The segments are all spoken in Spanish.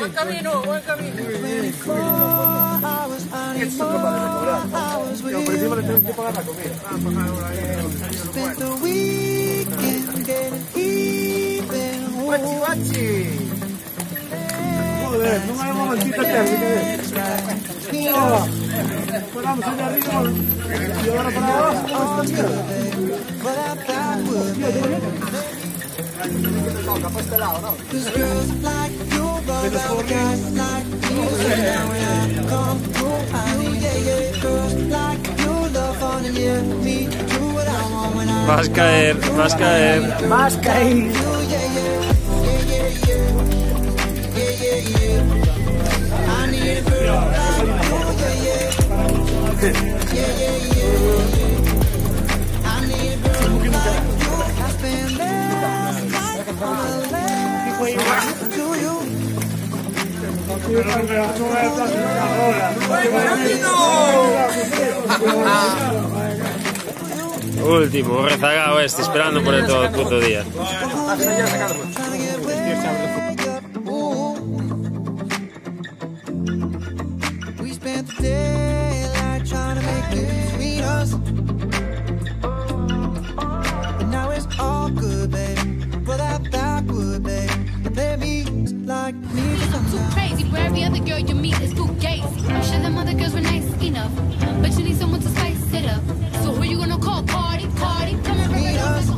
Buen camino, buen camino. Eso es capaz de mejorar. Pero por encima le tengo que pagar la comida. Guachi, guachi. Joder, no me hagas momentito que no. Ponamos allá arriba y ahora para abajo. No, capaz este lado, ¿no? Vas a caer, vas a caer. Vas a caer. Último, rezagado este, esperando por el todo el puto día. Where every other girl you meet is fugazi. I'm sure them other girls were nice enough, but you need someone to spice it up. So who you gonna call? Cardi, Cardi, come and meet us.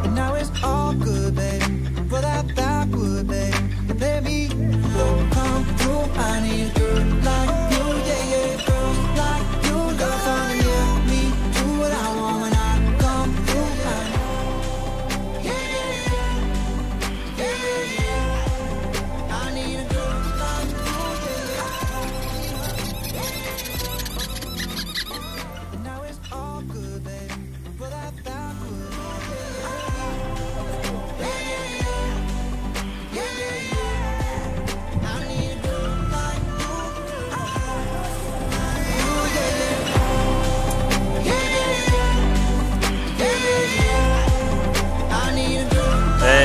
And now it's all good, baby. For that backwood, baby. Let me come through. I need a girl like you, yeah, yeah. Girls like you, love on yeah. Me do what I want when I come through. Yeah, yeah, yeah, yeah, yeah. I need a girl like you, yeah, yeah. And now it's all good, baby. For that backwood,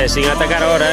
Sin atacar ahora,